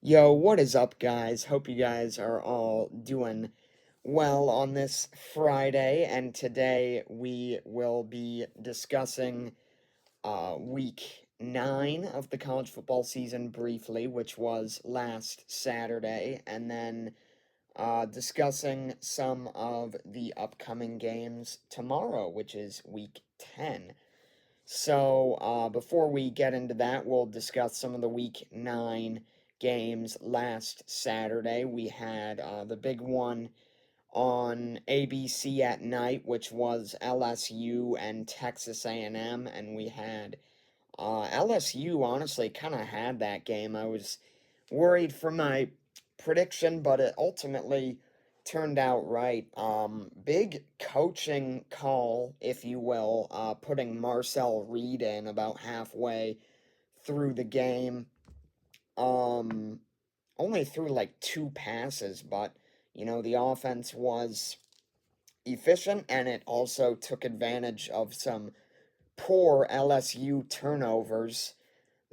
Yo, what is up, guys? Hope you guys are all doing well on this Friday, and today we will be discussing week 9 of the college football season briefly, which was last Saturday, and then discussing some of the upcoming games tomorrow, which is week 10. So, before we get into that, we'll discuss some of the week 9 games last Saturday. We had the big one on ABC at night, which was LSU and Texas A&M, and we had LSU honestly kind of had that game. I was worried for my prediction, but it ultimately turned out right. Big coaching call, if you will, putting Marcel Reed in about halfway through the game. Um, Only threw like two passes, but the offense was efficient and it also took advantage of some poor LSU turnovers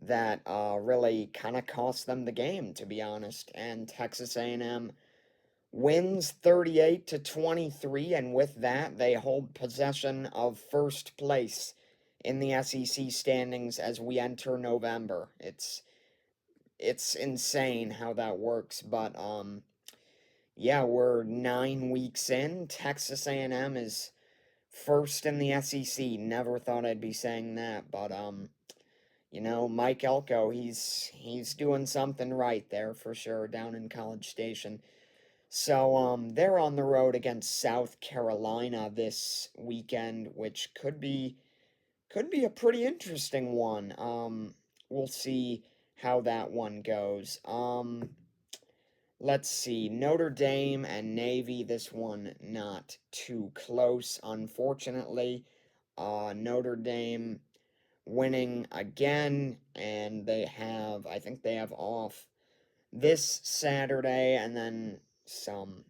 that really kind of cost them the game, to be honest. And Texas A&M wins 38 to 23, and with that, they hold possession of first place in the SEC standings as we enter November. It's insane how that works, but yeah, we're 9 weeks in. Texas A&M is first in the SEC. Never thought I'd be saying that, but Mike Elko, he's doing something right there for sure down in College Station. So they're on the road against South Carolina this weekend, which could be a pretty interesting one. We'll see how that one goes. Let's see. Notre Dame and Navy, this one not too close, unfortunately. Notre Dame winning again, and I think they have off this Saturday, and then some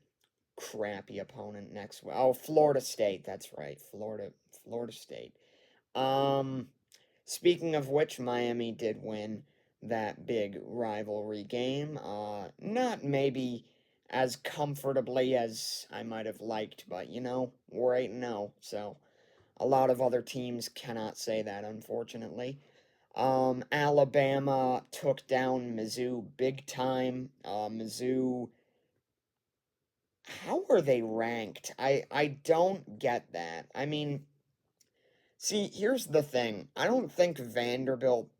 crappy opponent next week. Oh, Florida State, that's right, Florida State. Um, Speaking of which, Miami did win that big rivalry game. Not maybe as comfortably as I might have liked, but we're 8-0, so a lot of other teams cannot say that, unfortunately. Alabama took down Mizzou big time. Mizzou, how are they ranked? I don't get that. I mean, see, here's the thing. I don't think Vanderbilt,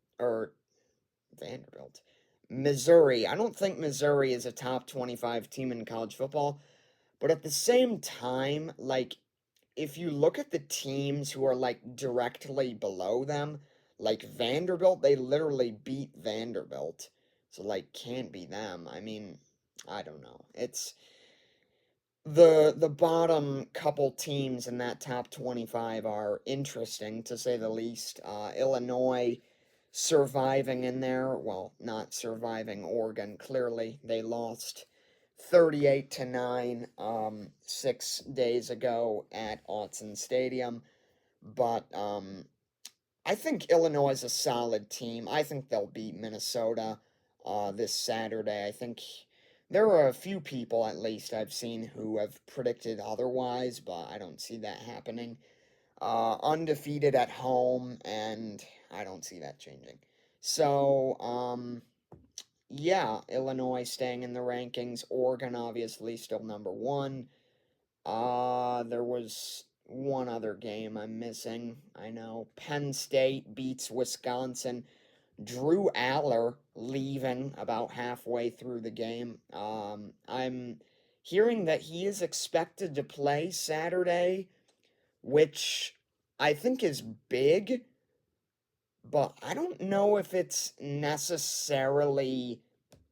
Missouri. I don't think Missouri is a top 25 team in college football, but at the same time, like if you look at the teams who are like directly below them, like Vanderbilt, they literally beat Vanderbilt. So like can't be them. I mean, I don't know. It's the bottom couple teams in that top 25 are interesting to say the least. Illinois surviving in there, well, not surviving Oregon clearly. They lost 38 to 9 6 days ago at Autzen Stadium, but I think Illinois is a solid team. I think they'll beat Minnesota this Saturday. I think there are a few people, at least, I've seen who have predicted otherwise, but I don't see that happening. Undefeated at home, and I don't see that changing. So, yeah, Illinois staying in the rankings. Oregon, obviously, still number one. There was one other game I'm missing. I know Penn State beats Wisconsin. Drew Aller leaving about halfway through the game. I'm hearing that he is expected to play Saturday, which I think is big, but I don't know if it's necessarily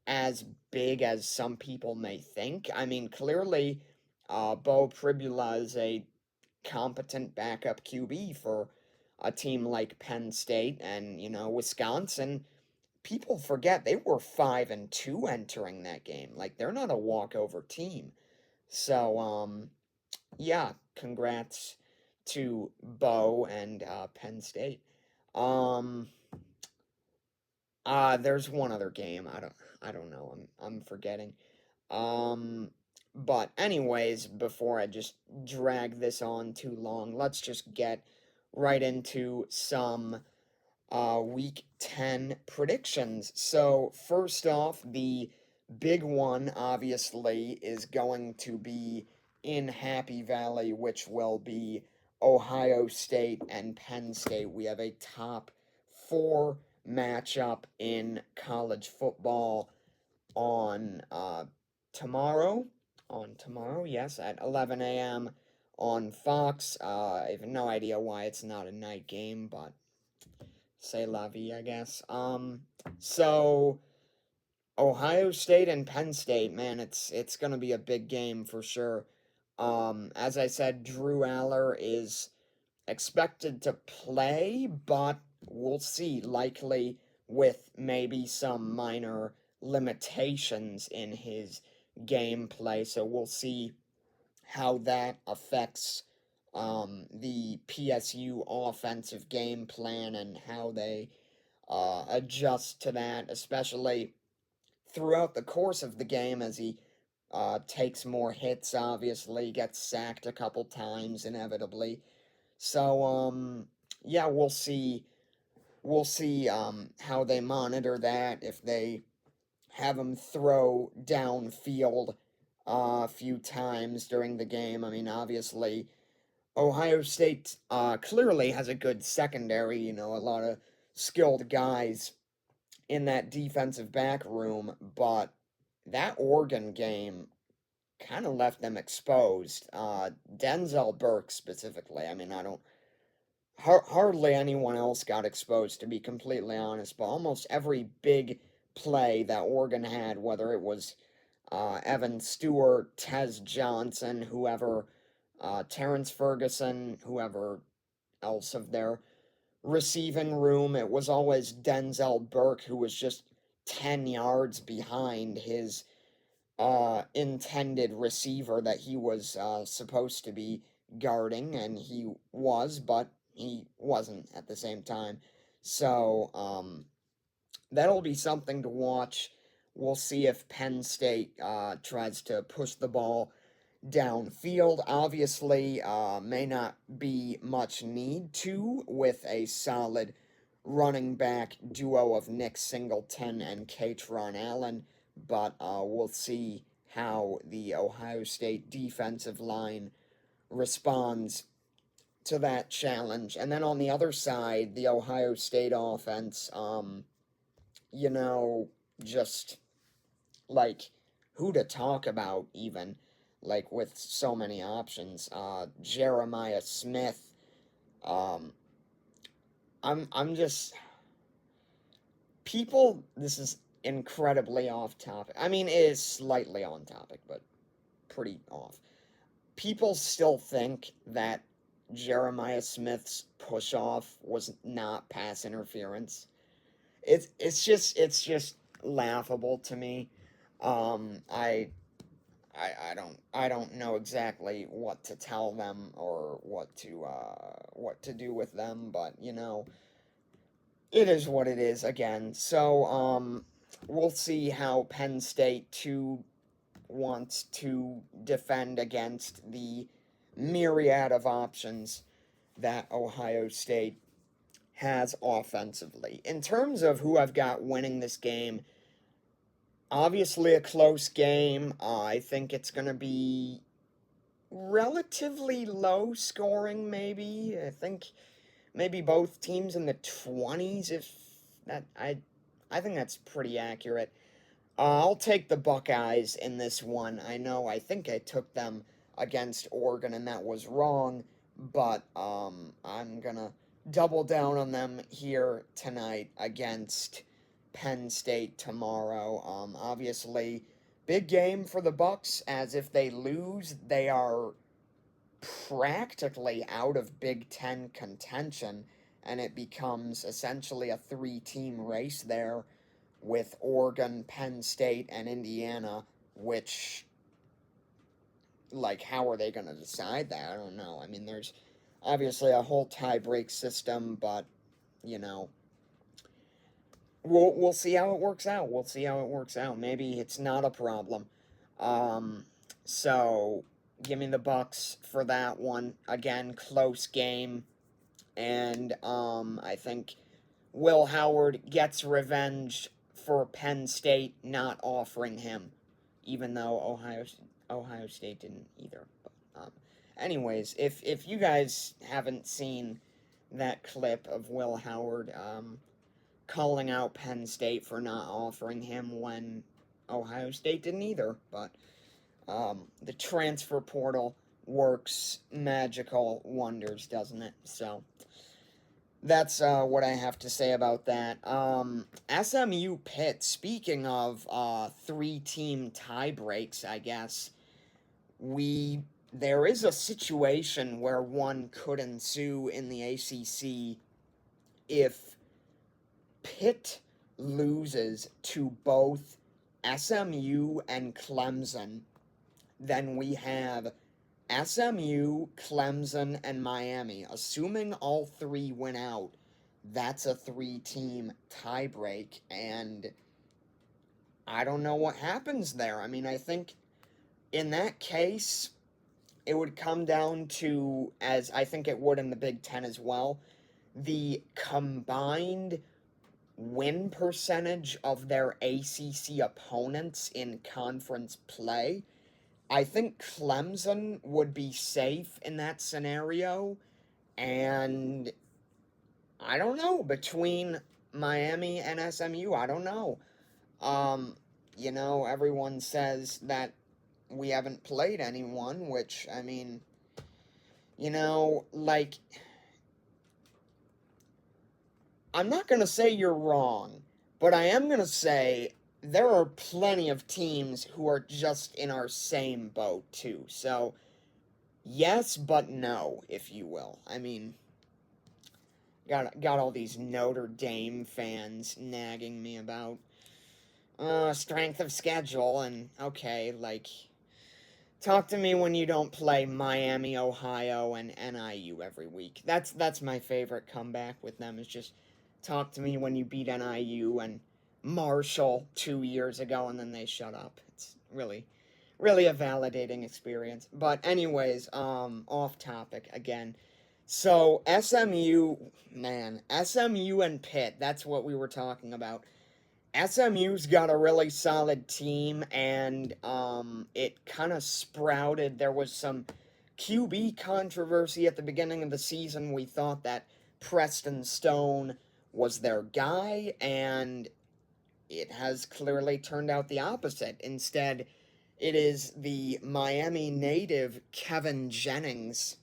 as big as some people may think. I mean, clearly, Bo Pribula is a competent backup QB for a team like Penn State, and Wisconsin. People forget they were 5-2 entering that game. Like they're not a walkover team. So, yeah, congrats to Bo and Penn State. Um, There's one other game. I don't know. I'm forgetting. Um, but anyways, before I just drag this on too long, let's just get right into some week 10 predictions. So, first off, the big one obviously is going to be in Happy Valley, which will be Ohio State and Penn State. We have a top four matchup in college football on tomorrow. On tomorrow, yes, at 11 a.m. on Fox. I have no idea why it's not a night game, but say la vie, I guess. So Ohio State and Penn State, man, it's gonna be a big game for sure. As I said, Drew Aller is expected to play, but we'll see. Likely with maybe some minor limitations in his gameplay, so we'll see how that affects the PSU offensive game plan and how they adjust to that, especially throughout the course of the game as he takes more hits, obviously, gets sacked a couple times, inevitably. So, yeah, we'll see. We'll see how they monitor that, if they have him throw downfield a few times during the game. I mean, obviously, Ohio State clearly has a good secondary, a lot of skilled guys in that defensive back room, but that Oregon game kind of left them exposed. Denzel Burke specifically. I mean, I don't hardly anyone else got exposed, to be completely honest, but almost every big play that Oregon had, whether it was Evan Stewart, Tez Johnson, whoever, Terrence Ferguson, whoever else of their receiving room, it was always Denzel Burke who was just 10 yards behind his intended receiver that he was supposed to be guarding, and he was, but he wasn't at the same time. So that'll be something to watch. We'll see if Penn State tries to push the ball downfield. Obviously, may not be much need to with a solid running back duo of Nick Singleton and Katron Allen, but we'll see how the Ohio State defensive line responds to that challenge. And then on the other side, the Ohio State offense, you know, just like who to talk about even, like with so many options. Jeremiah Smith. Um, I'm just people. This is incredibly off topic. I mean, it is slightly on topic, but pretty off. People still think that Jeremiah Smith's push off was not pass interference. It's just laughable to me. Um, I I don't know exactly what to tell them or what to do with them, but it is what it is again. So we'll see how Penn State too wants to defend against the myriad of options that Ohio State has offensively. In terms of who I've got winning this game, obviously a close game. I think it's going to be relatively low scoring, maybe. I think maybe both teams in the 20s, if that I think that's pretty accurate. I'll take the Buckeyes in this one. I think I took them against Oregon and that was wrong, but I'm going to double down on them here tonight against Penn State tomorrow. Obviously big game for the Bucks, as if they lose, they are practically out of Big Ten contention, and it becomes essentially a three-team race there with Oregon, Penn State, and Indiana, which, like, how are they going to decide that? I don't know. I mean, there's obviously a whole tie-break system, but, you know, we'll see how it works out. We'll see how it works out. Maybe it's not a problem. Um, so give me the Bucks for that one. Again, close game, and I think Will Howard gets revenge for Penn State not offering him, even though Ohio State didn't either. But, anyways, if you guys haven't seen that clip of Will Howard calling out Penn State for not offering him when Ohio State didn't either, but the transfer portal works magical wonders, doesn't it? So that's what I have to say about that. SMU Pitt, speaking of three-team tie breaks, I guess, there is a situation where one could ensue in the ACC if Pitt loses to both SMU and Clemson. Then we have SMU, Clemson, and Miami. Assuming all three win out, that's a three-team tiebreak, and I don't know what happens there. I mean, I think in that case, it would come down to, as I think it would in the Big Ten as well, the combined win percentage of their ACC opponents in conference play. I think Clemson would be safe in that scenario, and I don't know, between Miami and SMU, I don't know. Um, everyone says that we haven't played anyone, which, I mean, like, I'm not going to say you're wrong, but I am going to say there are plenty of teams who are just in our same boat, too. So, yes, but no, if you will. I mean, got all these Notre Dame fans nagging me about strength of schedule, and okay, like, talk to me when you don't play Miami, Ohio, and NIU every week. That's my favorite comeback with them, is just talk to me when you beat NIU and Marshall 2 years ago, and then they shut up. It's really a validating experience. But anyways, off topic again. So SMU and Pitt, that's what we were talking about. SMU's got a really solid team, and it kind of sprouted. There was some QB controversy at the beginning of the season. We thought that Preston Stone was their guy, and it has clearly turned out the opposite. Instead, it is the Miami native Kevin Jennings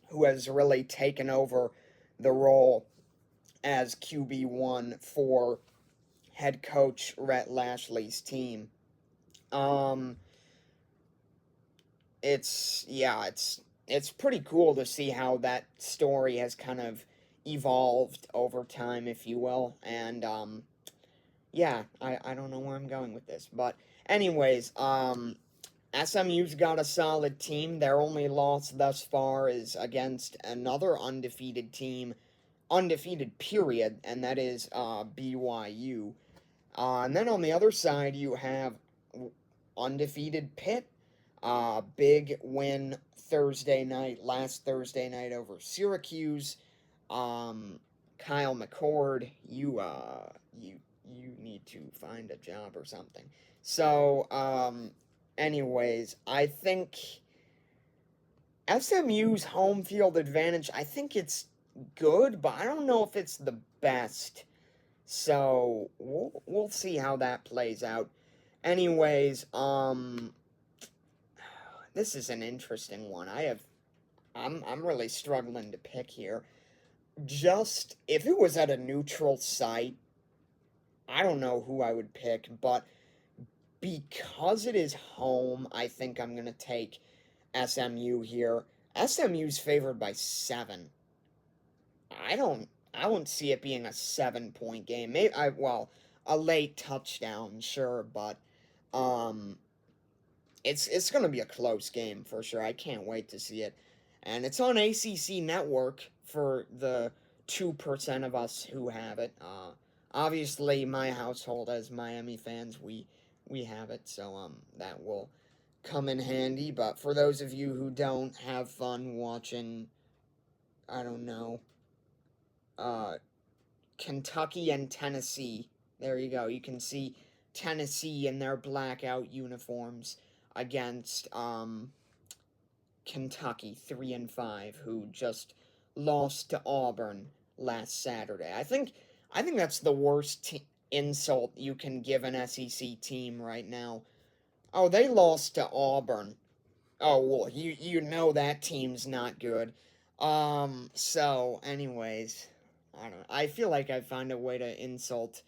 who has really taken over the role as QB1 for head coach Rhett Lashley's team. Um, it's pretty cool to see how that story has kind of evolved over time, if you will. And yeah, I don't know where I'm going with this, but anyways, SMU's got a solid team. Their only loss thus far is against another undefeated team, undefeated period, and that is BYU. And then on the other side, you have undefeated Pitt. Big win last Thursday night over Syracuse. Kyle McCord, you need to find a job or something. So, anyways, I think SMU's home field advantage, I think it's good, but I don't know if it's the best. So we'll see how that plays out. Anyways, this is an interesting one. I'm really struggling to pick here. Just if it was at a neutral site, I don't know who I would pick, but because it is home, I think I'm gonna take SMU here. SMU's favored by 7. I don't see it being a 7-point game. Maybe a late touchdown, sure, but it's gonna be a close game for sure. I can't wait to see it, and it's on ACC Network for the 2% of us who have it. Obviously, my household as Miami fans, we have it, so that will come in handy. But for those of you who don't have fun watching, I don't know, uh, Kentucky and Tennessee. There you go. You can see Tennessee in their blackout uniforms against Kentucky 3-5, who just lost to Auburn last Saturday. I think that's the worst insult you can give an SEC team right now. Oh, they lost to Auburn. Oh, well, you know that team's not good. So anyways, I don't know. I feel like I find a way to insult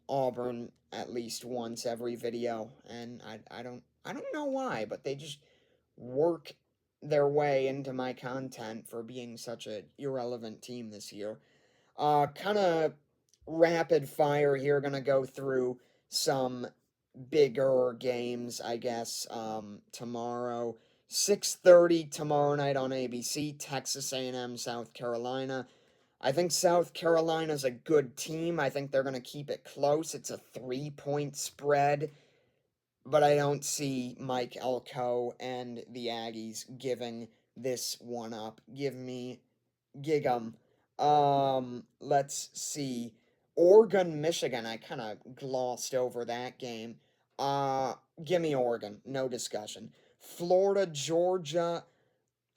Auburn at least once every video, and I don't know why, but they just work their way into my content for being such a irrelevant team this year. Kind of rapid fire here, gonna go through some bigger games, I guess. Tomorrow, 6:30 tomorrow night on ABC, Texas A&M, South Carolina. I think South Carolina's a good team. I think they're going to keep it close. It's a 3-point spread, but I don't see Mike Elko and the Aggies giving this one up. Give me gig 'em. Let's see. Oregon, Michigan. I kind of glossed over that game. Uh, Give me Oregon. No discussion. Florida, Georgia.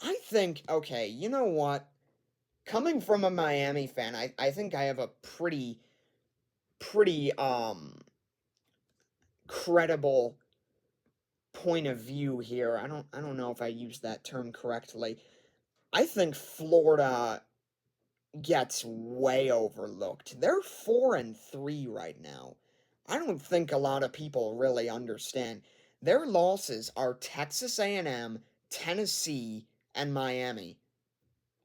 I think, okay, you know what? Coming from a Miami fan, I think I have a pretty credible point of view here. I don't know if I used that term correctly. I think Florida gets way overlooked. They're 4-3 right now. I don't think a lot of people really understand. Their losses are Texas A&M, Tennessee, and Miami.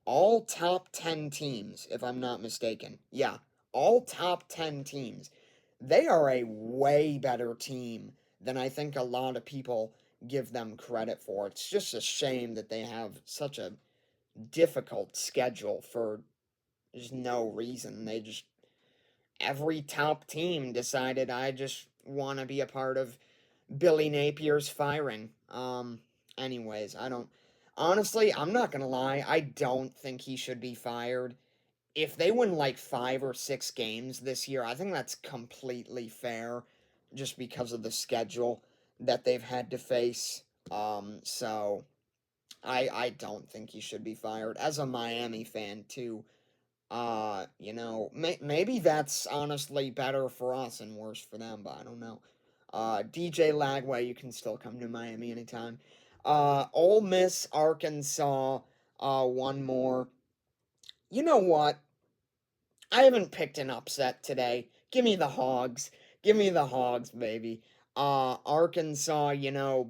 All top 10 teams, if I'm not mistaken. Yeah, all top 10 teams. They are a way better team than I think a lot of people give them credit for. It's just a shame that they have such a difficult schedule for just no reason. Every top team decided I just want to be a part of Billy Napier's firing. Anyways, honestly, I'm not gonna lie, I don't think he should be fired. If they win like 5 or 6 games this year, I think that's completely fair just because of the schedule that they've had to face. So I don't think he should be fired. As a Miami fan too, maybe that's honestly better for us and worse for them, but I don't know. DJ Lagway, you can still come to Miami anytime. Ole Miss, Arkansas, one more. You know what? I haven't picked an upset today. Give me the Hogs. Give me the Hogs, baby. Arkansas,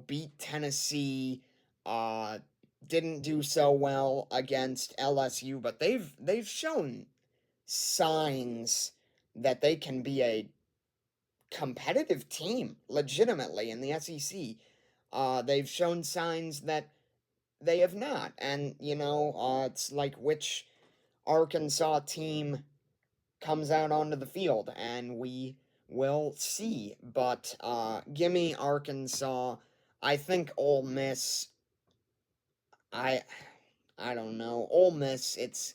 beat Tennessee. Uh, didn't do so well against LSU, but they've shown signs that they can be a competitive team legitimately in the SEC. They've shown signs that they have not, and it's like which Arkansas team comes out onto the field, and we will see. But give me Arkansas. I think Ole Miss. I I don't know. Ole Miss. It's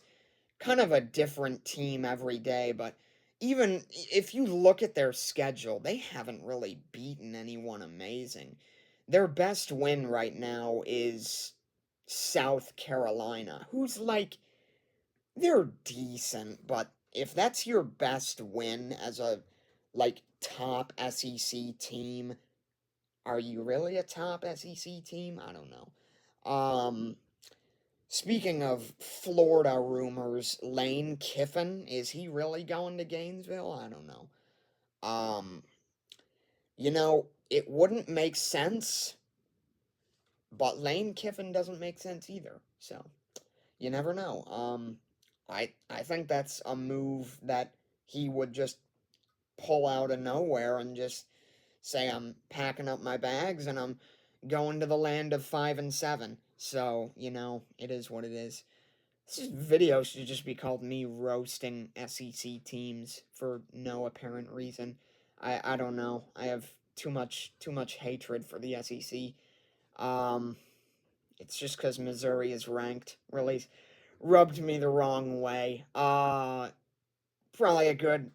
kind of a different team every day, but even if you look at their schedule, they haven't really beaten anyone amazing. Their best win right now is South Carolina, who's like, they're decent, but if that's your best win as a, like, top SEC team, are you really a top SEC team? I don't know. Speaking of Florida rumors, Lane Kiffin, is he really going to Gainesville? I don't know. Um, it wouldn't make sense, but Lane Kiffin doesn't make sense either. So, you never know. I think that's a move that he would just pull out of nowhere and just say, I'm packing up my bags and I'm going to the land of 5-7. So, it is what it is. This video should just be called me roasting SEC teams for no apparent reason. I don't know. I have too much hatred for the SEC. Um, it's just because Missouri is ranked. Really rubbed me the wrong way. Probably a good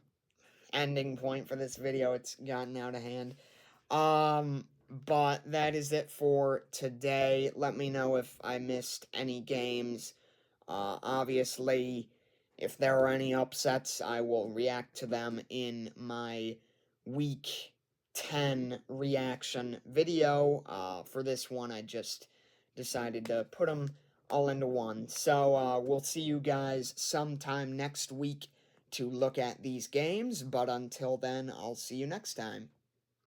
ending point for this video. It's gotten out of hand. But that is it for today. Let me know if I missed any games. Obviously, if there are any upsets, I will react to them in my week 10 reaction video. For this one, I just decided to put them all into one. So, we'll see you guys sometime next week to look at these games, but until then, I'll see you next time.